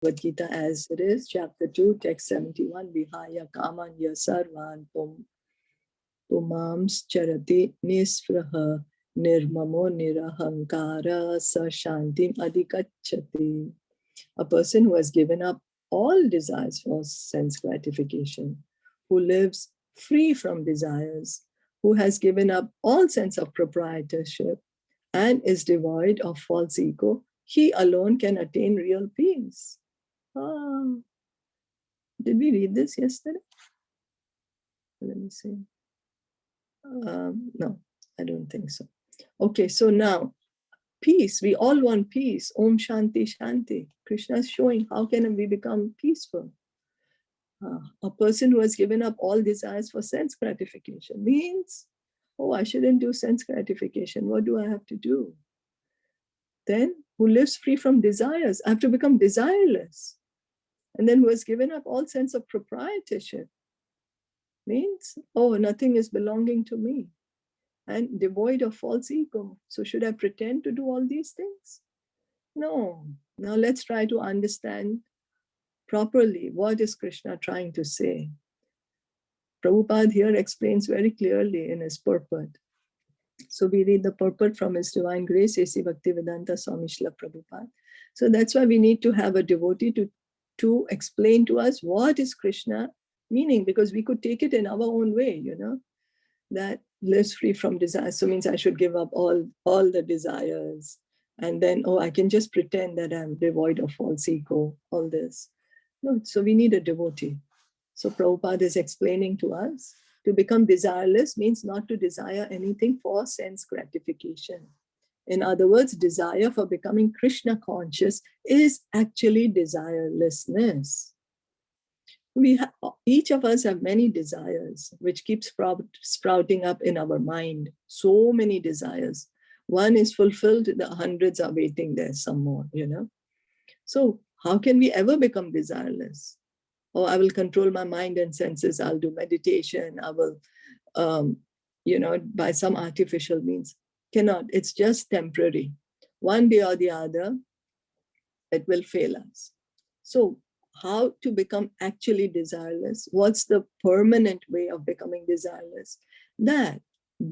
Bhagavad Gita as it is, chapter 2, text 71, Vihaya Kamanya Sarvan Pumams Charati Nispraha Nirmamo Nirahankara Sa Shantim Adhikachati. A person who has given up all desires for sense gratification, who lives free from desires, who has given up all sense of proprietorship and is devoid of false ego, he alone can attain real peace. Did we read this yesterday? Let me see. No, I don't think so. Okay, so now, peace. We all want peace. Om Shanti Shanti. Krishna is showing how can we become peaceful. A person who has given up all desires for sense gratification means, oh, I shouldn't do sense gratification. What do I have to do? Then, who lives free from desires, I have to become desireless. And then who has given up all sense of proprietorship means, oh, nothing is belonging to me. And devoid of false ego. So should I pretend to do all these things? No. Now let's try to understand properly what is Krishna trying to say. Prabhupada here explains very clearly in his purport. So we read the purport from His Divine Grace, A.C. Bhaktivedanta Swami Srila Prabhupada. So that's why we need to have a devotee to explain to us what is Krishna meaning, because we could take it in our own way, that lives free from desire. So means I should give up all the desires. And then, oh, I can just pretend that I'm devoid of false ego, all this. No, so we need a devotee. So Prabhupada is explaining to us, to become desireless means not to desire anything for sense gratification. In other words, desire for becoming Krishna conscious is actually desirelessness. Each of us have many desires, which keeps sprouting up in our mind. So many desires. One is fulfilled, the hundreds are waiting there, some more, So how can we ever become desireless? Oh, I will control my mind and senses. I'll do meditation. I will, by some artificial means. Cannot. It's just temporary. One day or the other, it will fail us. So how to become actually desireless? What's the permanent way of becoming desireless? That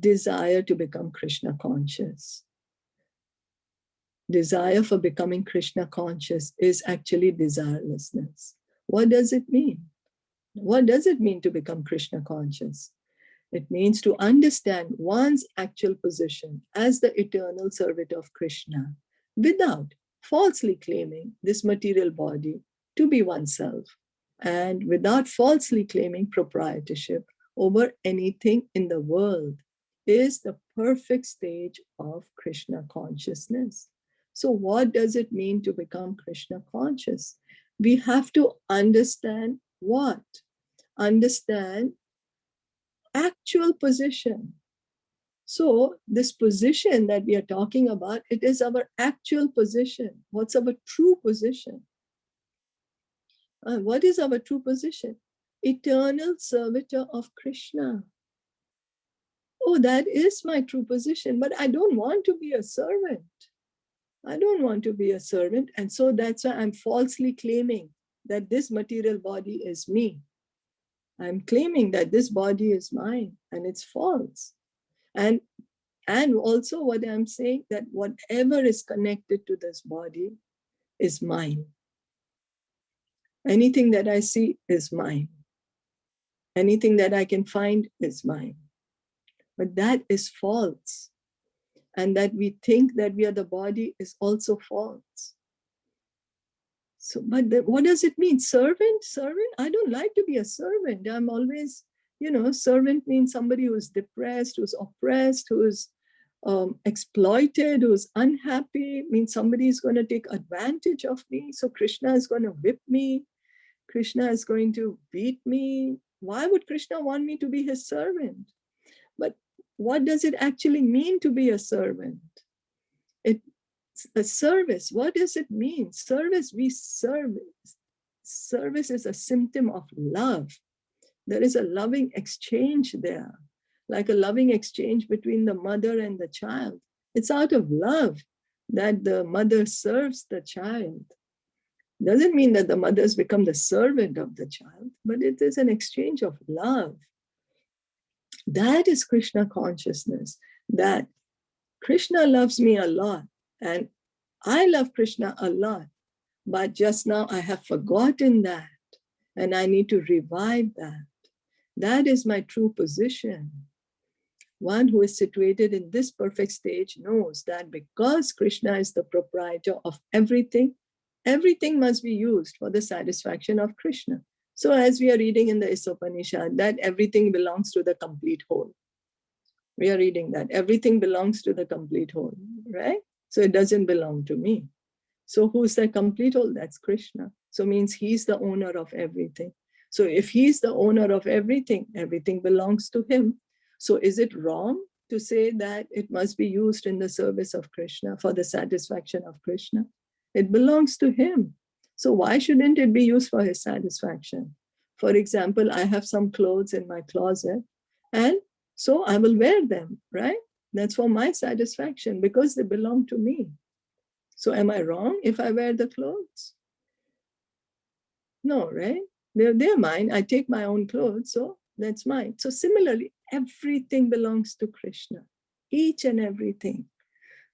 desire to become Krishna conscious. Desire for becoming Krishna conscious is actually desirelessness. What does it mean? What does it mean to become Krishna conscious? It means to understand one's actual position as the eternal servant of Krishna without falsely claiming this material body to be oneself, and without falsely claiming proprietorship over anything in the world is the perfect stage of Krishna consciousness. So what does it mean to become Krishna conscious? We have to understand what? Understand actual position. So this position that we are talking about, it is our actual position. What's our true position? What is our true position? Eternal servitor of Krishna. Oh, that is my true position, but I don't want to be a servant. I don't want to be a servant. And so that's why I'm falsely claiming that this material body is me. I'm claiming that this body is mine, and it's false. And also what I'm saying, that whatever is connected to this body is mine. Anything that I see is mine. Anything that I can find is mine. But that is false. And that we think that we are the body is also false. So, but what does it mean? Servant? Servant? I don't like to be a servant. I'm always, servant means somebody who's depressed, who's oppressed, who's exploited, who's unhappy, means somebody is going to take advantage of me. So Krishna is going to whip me. Krishna is going to beat me. Why would Krishna want me to be his servant? But what does it actually mean to be a servant? It's a service. What does it mean? Service, we serve. Service is a symptom of love. There is a loving exchange there, like a loving exchange between the mother and the child. It's out of love that the mother serves the child. Doesn't mean that the mothers become the servant of the child, but it is an exchange of love. That is Krishna consciousness, that Krishna loves me a lot and I love Krishna a lot, but just now I have forgotten that and I need to revive that. That is my true position. One who is situated in this perfect stage knows that because Krishna is the proprietor of everything, everything must be used for the satisfaction of Krishna. So as we are reading in the Isopanisad, that everything belongs to the complete whole. We are reading that everything belongs to the complete whole, right? So it doesn't belong to me. So who's the complete whole? That's Krishna. So means he's the owner of everything. So if he's the owner of everything, everything belongs to him. So is it wrong to say that it must be used in the service of Krishna for the satisfaction of Krishna? It belongs to him. So why shouldn't it be used for his satisfaction? For example, I have some clothes in my closet and so I will wear them, right? That's for my satisfaction because they belong to me. So am I wrong if I wear the clothes? No, right? They're mine. I take my own clothes, so that's mine. So similarly, everything belongs to Krishna, each and everything.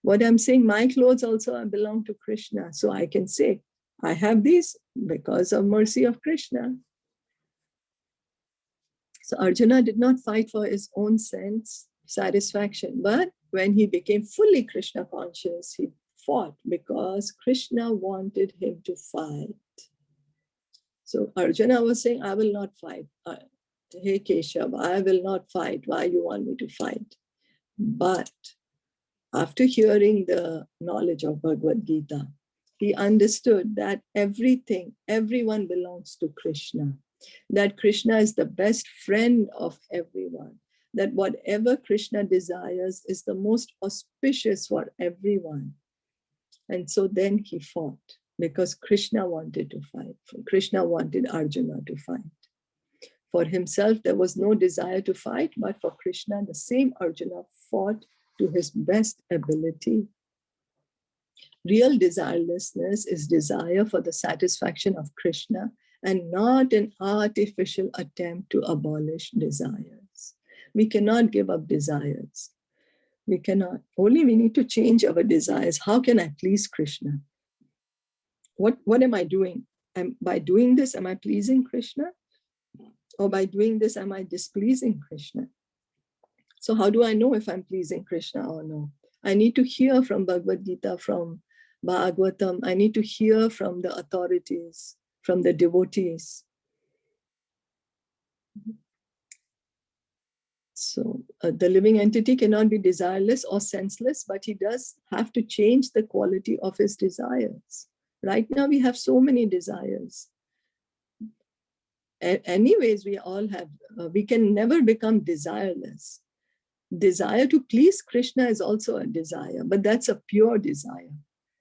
What I'm saying, my clothes also belong to Krishna. So I can say, I have these because of mercy of Krishna. So Arjuna did not fight for his own sense satisfaction, but when he became fully Krishna conscious, he fought because Krishna wanted him to fight. So Arjuna was saying, I will not fight. Hey Keshav, I will not fight. Why you want me to fight? But after hearing the knowledge of Bhagavad Gita, he understood that everything, everyone belongs to Krishna. That Krishna is the best friend of everyone. That whatever Krishna desires is the most auspicious for everyone. And so then he fought because Krishna wanted to fight. Krishna wanted Arjuna to fight. For himself, there was no desire to fight, but for Krishna, the same Arjuna fought to his best ability. Real desirelessness is desire for the satisfaction of Krishna and not an artificial attempt to abolish desires. We cannot give up desires. We cannot. Only we need to change our desires. How can I please Krishna? What am I doing? By doing this, am I pleasing Krishna? Or by doing this, am I displeasing Krishna? So how do I know if I'm pleasing Krishna or no? I need to hear from Bhagavad Gita, from Bhagavatam. I need to hear from the authorities, from the devotees. So the living entity cannot be desireless or senseless, but he does have to change the quality of his desires. Right now, we have so many desires. Anyways, we all have, we can never become desireless. Desire to please Krishna is also a desire, but that's a pure desire.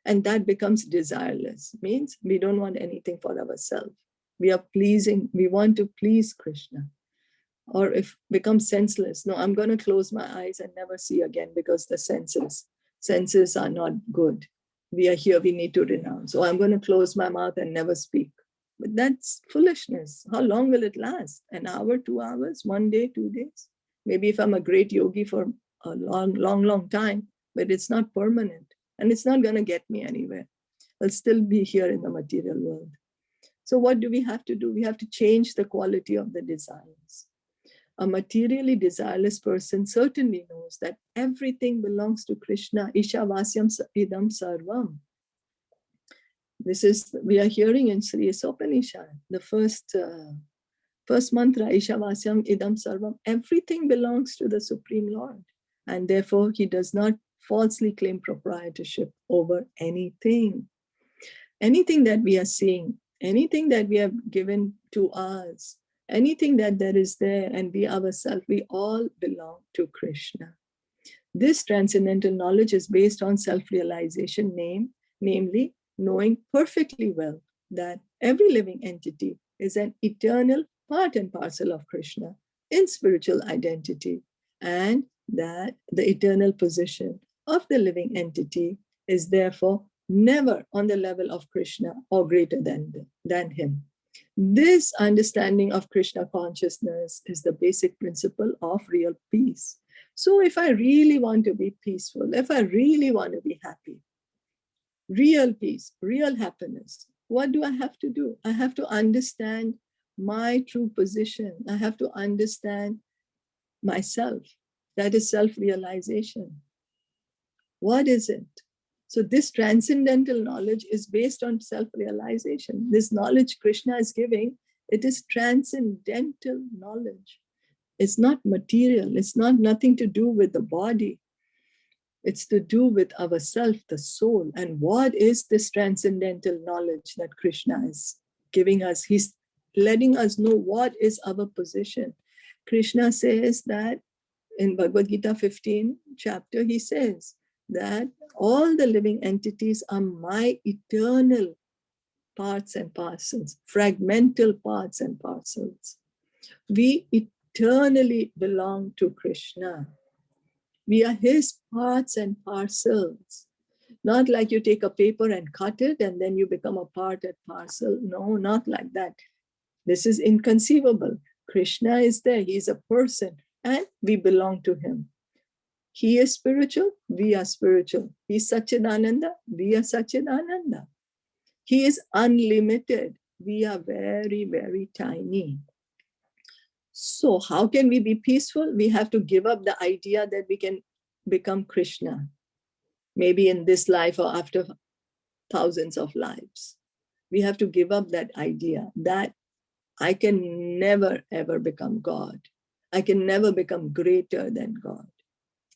And that becomes desireless, means we don't want anything for ourselves. We are pleasing, we want to please Krishna. Or if becomes senseless, no, I'm going to close my eyes and never see again because the senses are not good. We are here, we need to renounce. So I'm going to close my mouth and never speak. But that's foolishness. How long will it last? An hour, 2 hours, 1 day, 2 days? Maybe if I'm a great yogi for a long time, but it's not permanent and it's not going to get me anywhere. I'll still be here in the material world. So what do we have to do? We have to change the quality of the desires. A materially desireless person certainly knows that everything belongs to Krishna. Ishavasyam idam sarvam. This is, we are hearing in Sri Isopanisad, the first mantra, Ishavasyam idam sarvam. Everything belongs to the Supreme Lord. And therefore, he does not falsely claim proprietorship over anything. Anything that we are seeing, anything that we have given to us, anything that there is there and we ourselves, we all belong to Krishna. This transcendental knowledge is based on self-realization, namely knowing perfectly well that every living entity is an eternal part and parcel of Krishna in spiritual identity, and that the eternal position of the living entity is therefore never on the level of Krishna or greater than him. This understanding of Krishna consciousness is the basic principle of real peace. So if I really want to be peaceful, if I really want to be happy, real peace, real happiness, what do I have to do? I have to understand my true position. I have to understand myself. That is self-realization. What is it? So this transcendental knowledge is based on self-realization. This knowledge Krishna is giving, it is transcendental knowledge. It's not material. It's not nothing to do with the body. It's to do with ourself, the soul. And what is this transcendental knowledge that Krishna is giving us? He's letting us know what is our position. Krishna says that in Bhagavad Gita 15 chapter, he says that all the living entities are my eternal parts and parcels, fragmental parts and parcels. We eternally belong to Krishna. We are his parts and parcels. Not like you take a paper and cut it and then you become a part and parcel. No, not like that. This is inconceivable. Krishna is there. He is a person and we belong to him. He is spiritual. We are spiritual. He is Satchidananda. We are Satchidananda. He is unlimited. We are very, very tiny. So how can we be peaceful? We have to give up the idea that we can become Krishna, maybe in this life or after thousands of lives. We have to give up that idea that I can never, ever become God. I can never become greater than God.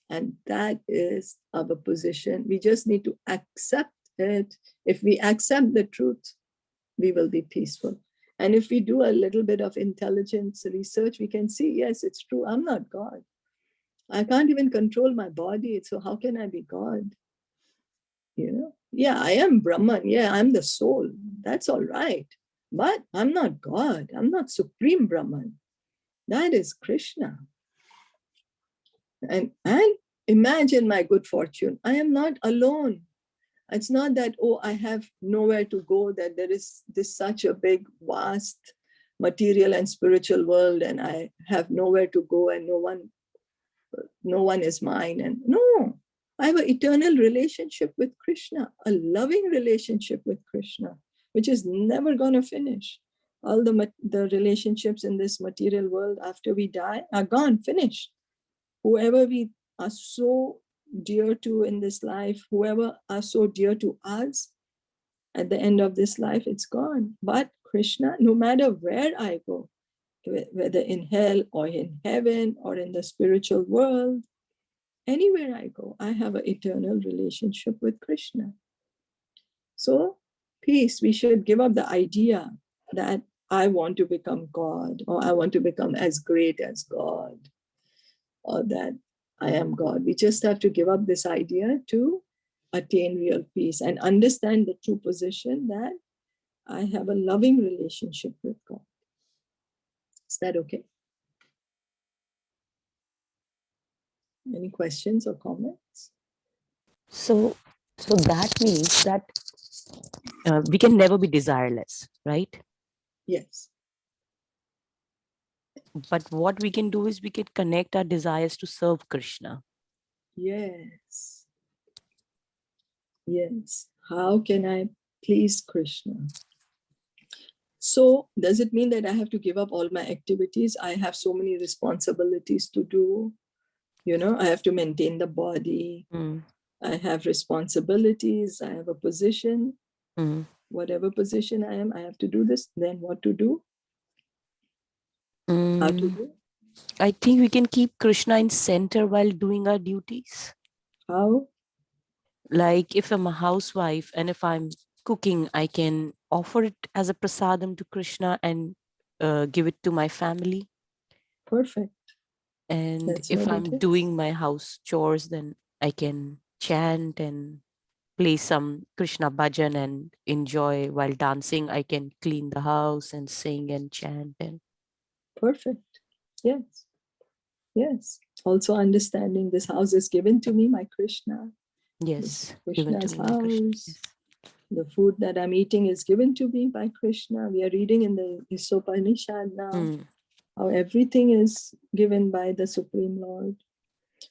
And that is our position. We just need to accept it. If we accept the truth, we will be peaceful. And if we do a little bit of intelligence research, we can see, yes, it's true. I'm not God. I can't even control my body. So how can I be God? You know, yeah, I am Brahman. Yeah, I'm the soul. That's all right. But I'm not God. I'm not Supreme Brahman. That is Krishna. And imagine my good fortune. I am not alone. It's not that, oh, I have nowhere to go, that there is this such a big, vast material and spiritual world and I have nowhere to go and no one is mine. And no, I have an eternal relationship with Krishna, a loving relationship with Krishna, which is never going to finish. All the relationships in this material world after we die are gone, finished. Whoever we are so dear to in this life, whoever are so dear to us, at the end of this life, it's gone. But Krishna, no matter where I go, whether in hell or in heaven or in the spiritual world, anywhere I go, I have an eternal relationship with Krishna. So, peace, we should give up the idea that I want to become God or I want to become as great as God or that I am God. We just have to give up this idea to attain real peace and understand the true position that I have a loving relationship with God. Is that okay? Any questions or comments? So that means that we can never be desireless, right? Yes. But what we can do is we can connect our desires to serve Krishna. Yes. Yes. How can I please Krishna? So does it mean that I have to give up all my activities? I have so many responsibilities to do. You know, I have to maintain the body. I have responsibilities. I have a position. Whatever position I am, I have to do this. Then what to do? How to do? I think we can keep Krishna in center while doing our duties. How? Like if I'm a housewife and if I'm cooking, I can offer it as a prasadam to Krishna and give it to my family. Perfect. And That's if what I'm it is. doing my house chores, then I can chant and play some Krishna bhajan and enjoy while dancing. I can clean the house and sing and chant. And Perfect. Yes. Yes. Also understanding this house is given to me, my Krishna. yes, This given to Krishna's me by Krishna. house. Yes. The food that I'm eating is given to me by Krishna. We are reading in the Isopanisad now, how everything is given by the Supreme Lord.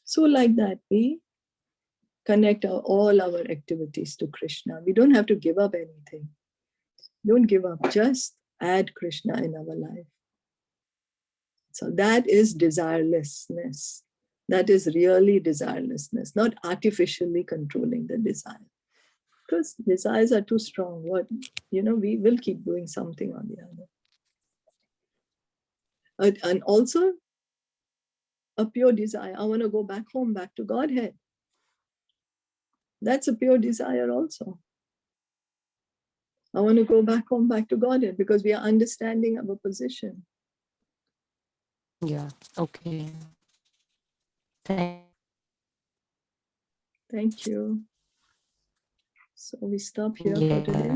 So like that, we connect all our activities to Krishna. We don't have to give up anything. Don't give up, just add Krishna in our life. So that is desirelessness. That is really desirelessness, not artificially controlling the desire. Because desires are too strong. We will keep doing something or the other. And also a pure desire. I want to go back home, back to Godhead. That's a pure desire also. I want to go back home, back to Godhead, because we are understanding our position. Yeah, okay. Thank you. So we stop here for today.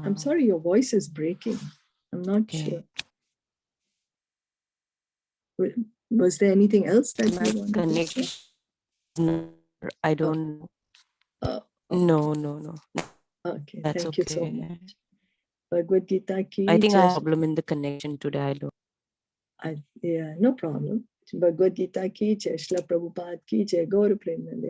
I'm sorry, your voice is breaking. I'm not sure. Was there anything else that you wanted to say? I don't know. No. Okay, That's thank you so okay. much. Bhagavad Gita ki I think I have a problem in the connection today. I don't. Yeah, no problem. Bhagavad Gita ki jai, Srila Prabhupada ki jai, Gaura Premanande.